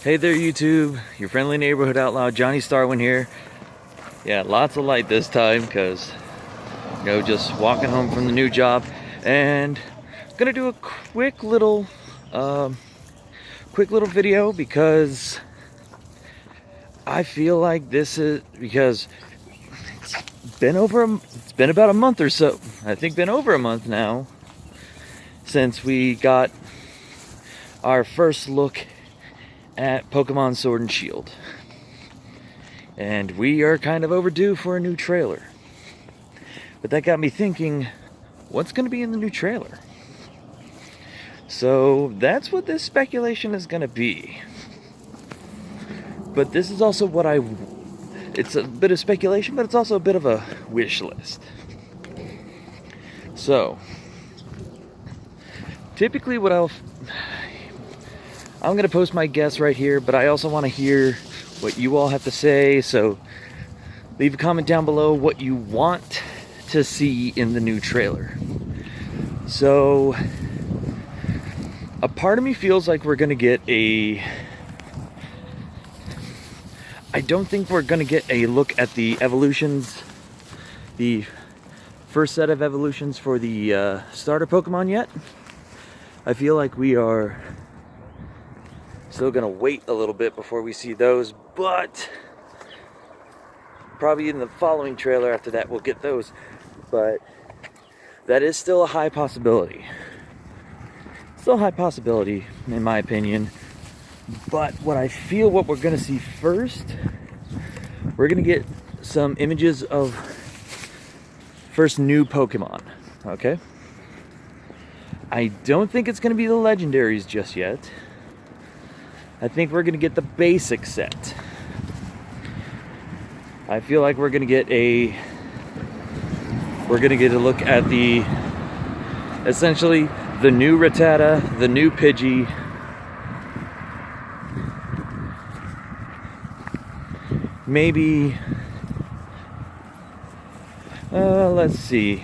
Hey there YouTube, your friendly neighborhood outlaw Johnny Starwin here. Yeah, lots of light this time because, just walking home from the new job, and I'm gonna do a quick little video because I feel like this is because it's been about a month or so. I think been over a month now since we got our first look at Pokemon Sword and Shield. And we are kind of overdue for a new trailer. But that got me thinking, what's going to be in the new trailer? So that's what this speculation is going to be. But this is also it's a bit of speculation, but it's also a bit of a wish list. So, typically I'm going to post my guess right here, but I also want to hear what you all have to say, so leave a comment down below what you want to see in the new trailer. So, a part of me feels like we're going to get I don't think we're going to get a look at the evolutions, the first set of evolutions for the starter Pokemon yet. I feel like we are still gonna wait a little bit before we see those, but probably in the following trailer after that we'll get those. But that is still a high possibility. Still a high possibility, in my opinion. But what we're gonna see first, we're gonna get some images of first new Pokemon. Okay? I don't think it's gonna be the legendaries just yet. I think we're going to get the basic set. I feel like we're going to get a look at essentially the new Rattata, the new Pidgey, maybe, let's see.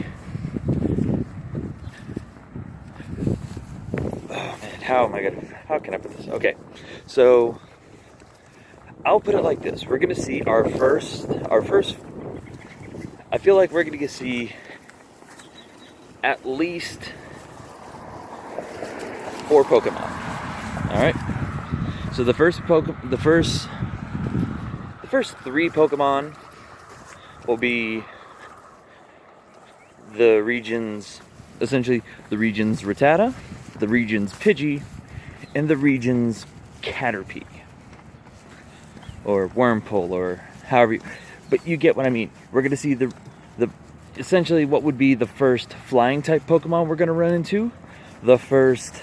Oh man, how can I put this? Okay, so I'll put it like this. We're gonna see our first, I feel like we're gonna see at least 4 Pokemon. Alright? So the first 3 Pokemon will be essentially the region's Rattata, the region's Pidgey, and the region's Caterpie, or Wormhole, or however but you get what I mean. We're going to see the essentially what would be the first flying type Pokemon we're going to run into, the first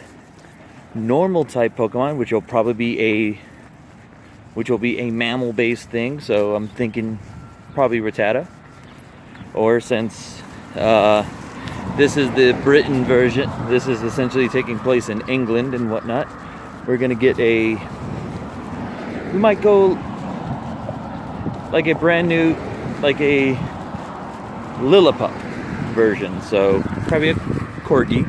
normal type Pokemon, which will be a mammal based thing, so I'm thinking probably Rattata, or since this is the Britain version, this is essentially taking place in England and whatnot, we're gonna get we might go like a brand new, like a Lillipup version, so probably a Corgi,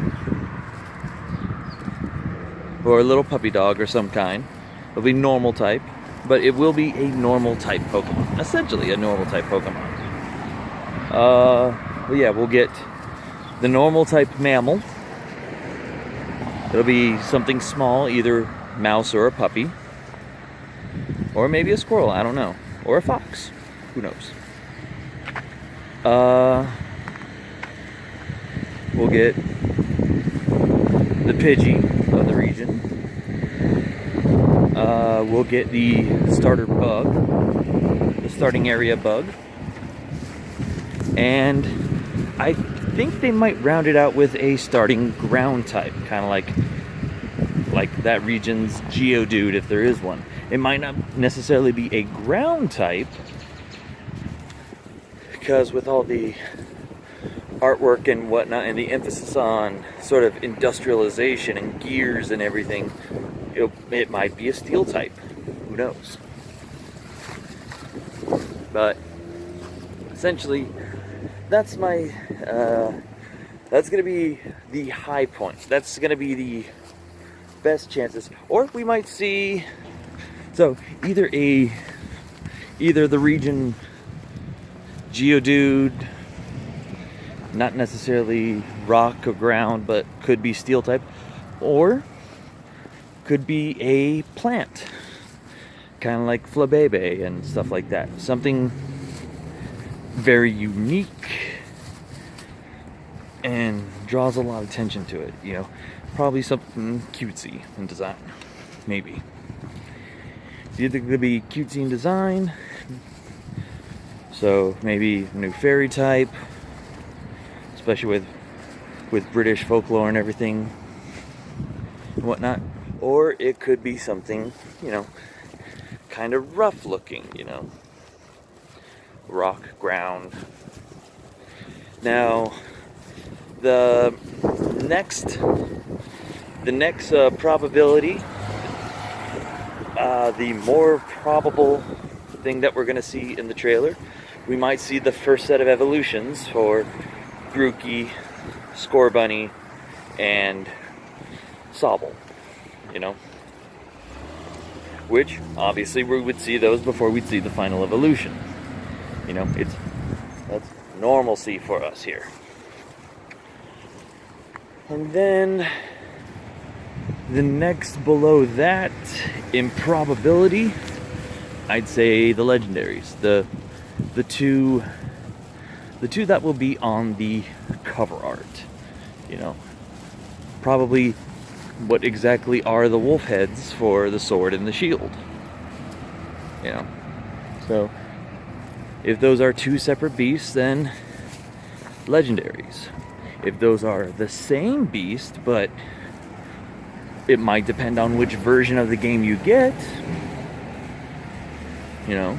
or a little puppy dog or some kind. It'll be normal type, but it will be a normal type Pokemon, essentially a normal type Pokemon. But yeah, we'll get the normal type mammal. It'll be something small, either mouse or a puppy, or maybe a squirrel, I don't know, or a fox, who knows. We'll get the Pidgey of the region. We'll get the starter bug, the starting area bug, and I think they might round it out with a starting ground type, kind of like that region's Geodude, if there is one. It might not necessarily be a ground type, because with all the artwork and whatnot, and the emphasis on sort of industrialization and gears and everything, it might be a steel type. Who knows? But essentially, that's my that's gonna be the high point. That's gonna be the best chances. Or we might see So either the region Geodude, not necessarily rock or ground, but could be steel type, or could be a plant, kind of like Flabebe and stuff like that. Something very unique and draws a lot of attention to it, you know. Probably something cutesy in design, maybe. It's either going to be cutesy in design, so maybe a new fairy type, especially with British folklore and everything and whatnot, or it could be something, you know, kind of rough looking, you know, rock, ground. Now, the next probability, the more probable thing that we're going to see in the trailer, we might see the first set of evolutions for Grookey, Scorbunny, and Sobble, you know, which obviously we would see those before we'd see the final evolution. You know, that's normalcy for us here. And then the next below that in probability, I'd say the legendaries, the two that will be on the cover art. You know, probably what exactly are the wolf heads for the sword and the shield. You know, so if those are two separate beasts, then legendaries. If those are the same beast, but it might depend on which version of the game you get, you know,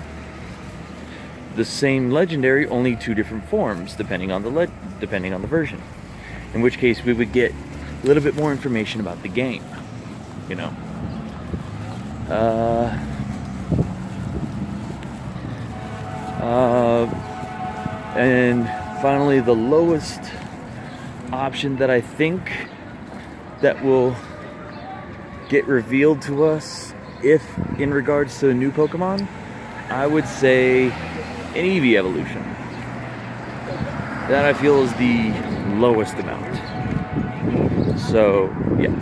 the same legendary, only two different forms depending on the version. In which case we would get a little bit more information about the game, you know. And finally, the lowest option that I think that will get revealed to us, if in regards to a new Pokemon, I would say an Eevee evolution. That I feel is the lowest amount. So, yeah.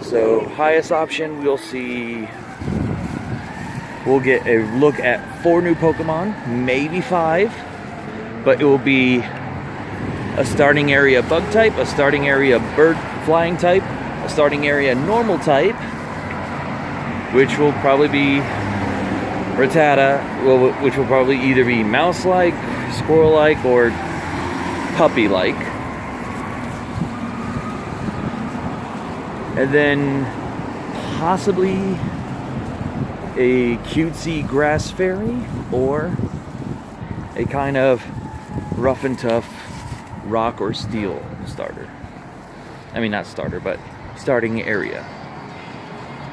So, highest option, we'll get a look at 4 new Pokemon, maybe 5, but it will be a starting area bug type, a starting area bird flying type, a starting area normal type, which will probably be Rattata, which will probably either be mouse-like, squirrel-like, or puppy-like. And then possibly a cutesy grass fairy, or a kind of rough and tough rock or steel starter. I mean, not starter, but starting area.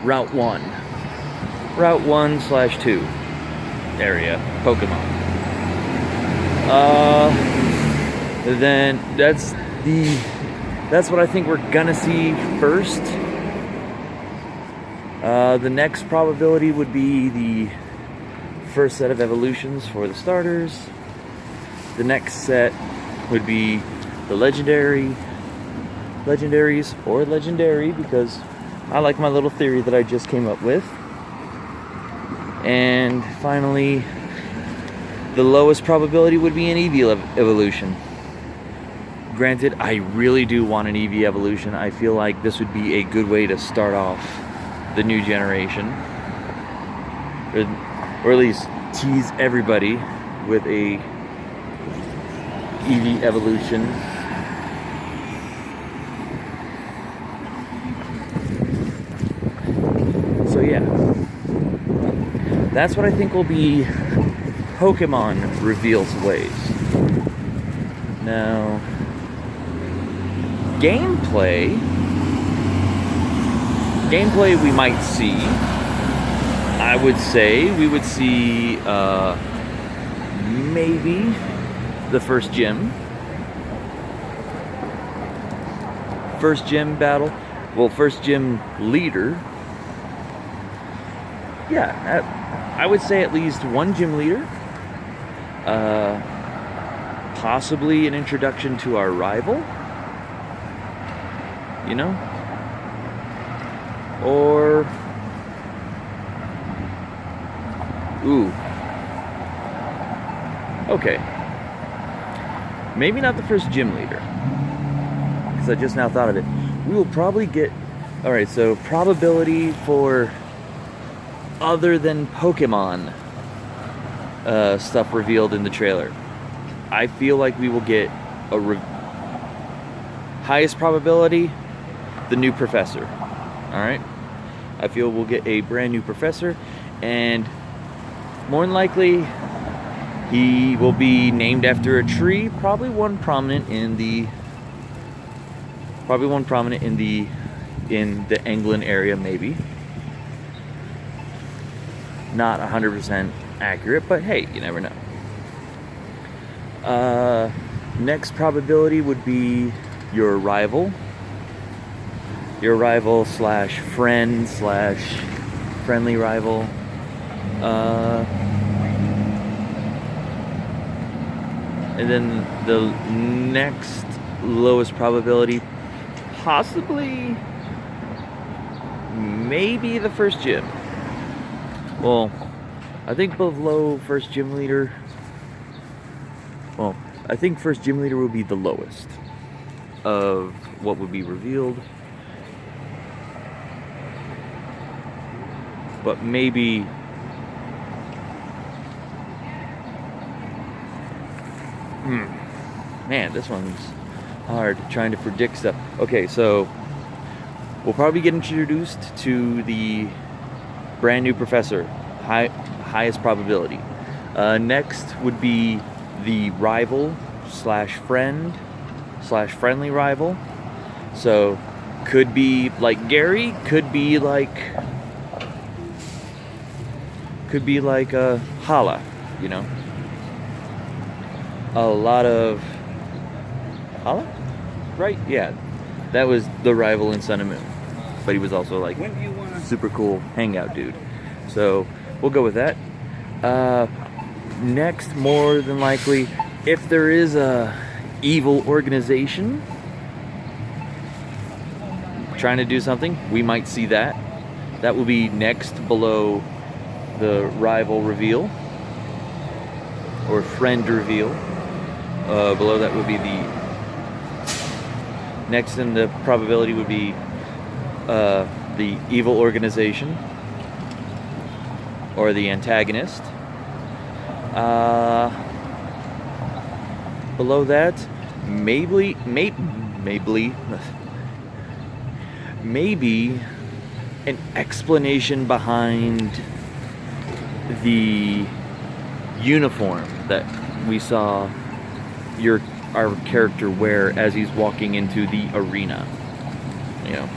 Route 1/2 area Pokemon. Then that's what I think we're gonna see first. The next probability would be the first set of evolutions for the starters. The next set would be the legendaries or legendary, because I like my little theory that I just came up with. And finally, the lowest probability would be an Eevee evolution. Granted, I really do want an Eevee evolution. I feel like this would be a good way to start off the new generation, or at least tease everybody with a Eevee evolution. So yeah, that's what I think will be Pokemon reveals ways. Now, gameplay we might see. I would say we would see maybe the first gym battle. Well, first gym leader. yeah, I would say at least one gym leader. Possibly an introduction to our rival. You know? Or... Ooh. Okay. Maybe not the first gym leader. Because I just now thought of it. We will probably get... Alright, so probability for other than Pokémon stuff revealed in the trailer. I feel like we will get a highest probability, the new professor. Alright? I feel we'll get a brand new professor, and more than likely he will be named after a tree, probably one prominent in the England area, maybe. Not 100% accurate, but hey, you never know. Next probability would be your rival. Your rival slash friend slash friendly rival. And then the next lowest probability, possibly, maybe the first gym. Well, I think below first gym leader. Well, I think first gym leader would be the lowest of what would be revealed. But maybe... Man, this one's hard, trying to predict stuff. Okay, so we'll probably get introduced to the brand new professor, highest probability. Next would be the rival slash friend slash friendly rival. So could be like Gary, could be like Hala, you know. A lot of Hala? Right? Yeah. That was the rival in Sun and Moon. But he was also like super cool hangout dude. So we'll go with that. Next, more than likely, if there is a evil organization trying to do something, we might see that. That will be next below the rival reveal or friend reveal. Below that would be the next in the probability would be the evil organization or the antagonist. Below that, maybe an explanation behind the uniform that we saw our character wear as he's walking into the arena. You know,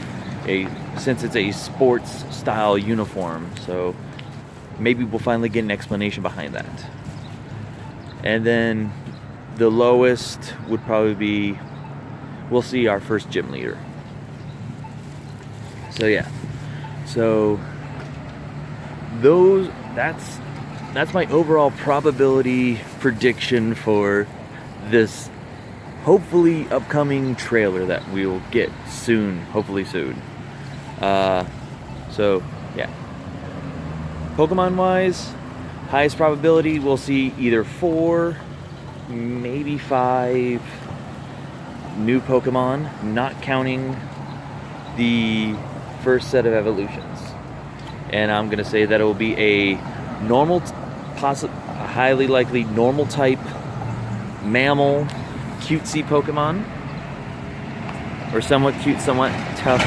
since it's a sports style uniform, so maybe we'll finally get an explanation behind that. And then the lowest would probably be, we'll see our first gym leader. So yeah, so that's my overall probability prediction for this hopefully upcoming trailer that we will get soon, hopefully soon. So yeah, Pokemon wise, highest probability we'll see either 4, maybe 5 new Pokemon, not counting the first set of evolutions. And I'm gonna say that it will be a normal, a highly likely normal type mammal, cutesy Pokemon, or somewhat cute, somewhat tough,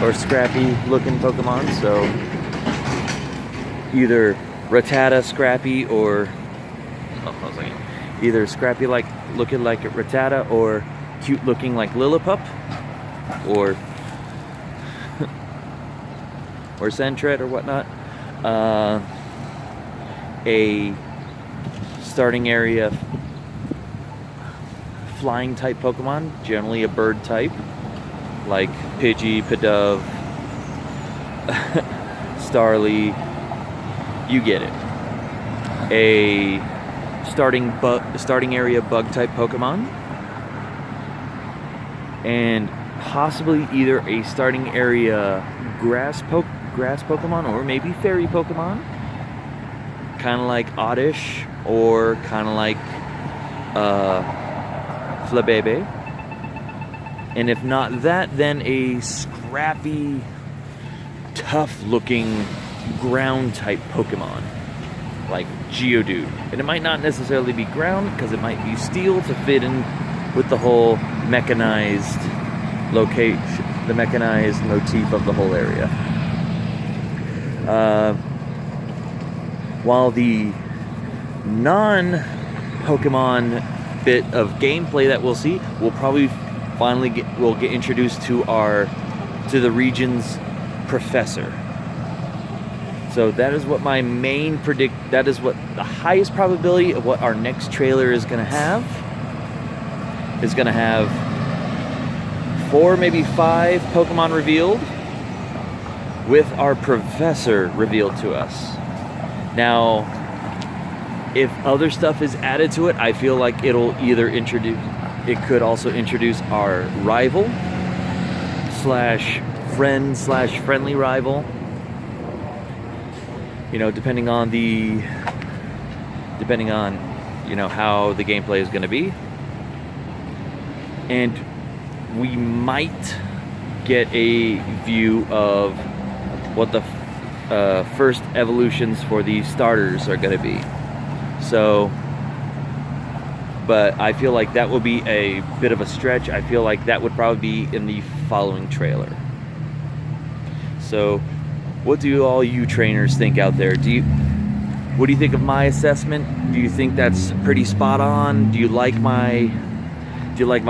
or scrappy looking Pokemon. So either Rattata, Scrappy, or either Scrappy like looking like Rattata, or cute looking like Lillipup, or or Sentret or whatnot. A starting area flying type Pokemon, generally a bird type, like Pidgey, Pidove, Starly, you get it. A starting area bug type Pokemon, and possibly either a starting area grass Pokemon or maybe fairy Pokemon, kind of like Oddish or kind of like Flabebe. And if not that, then a scrappy, tough looking ground type Pokemon like Geodude. And it might not necessarily be ground, because it might be steel to fit in with the whole mechanized location, the mechanized motif of the whole area. While the non-Pokemon bit of gameplay that we'll see, we'll probably finally get introduced to the region's professor. So that is what my main that is what the highest probability of what our next trailer is going to have. Is going to have 4, maybe 5 Pokemon revealed, with our professor revealed to us. Now, if other stuff is added to it, I feel like it'll either it could also introduce our rival / friendly rival. You know, depending on how the gameplay is going to be. And we might get a view of what the first evolutions for these starters are going to be. So, but I feel like that will be a bit of a stretch. I feel like that would probably be in the following trailer. So, what do all you trainers think out there? What do you think of my assessment? Do you think that's pretty spot on? Do you like my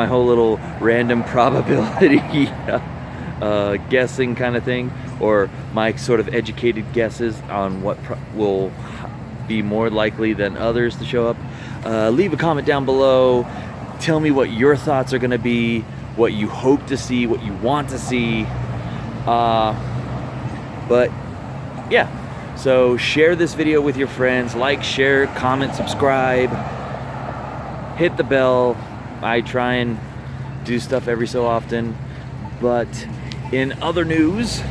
whole little random probability guessing kind of thing, or my sort of educated guesses on what will be more likely than others to show up? Leave a comment down below. Tell me what your thoughts are going to be, what you hope to see, what you want to see. But yeah, so share this video with your friends. Like, share, comment, subscribe, hit the bell. I try and do stuff every so often. But in other news,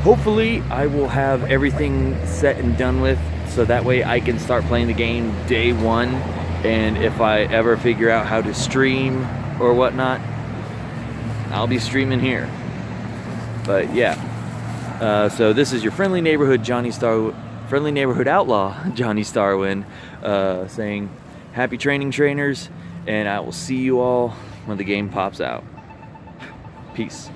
hopefully I will have everything set and done with, so that way I can start playing the game day one. And if I ever figure out how to stream or whatnot, I'll be streaming here. But yeah. So this is your friendly neighborhood outlaw, Johnny Starwin, saying happy training, trainers, and I will see you all when the game pops out. Peace.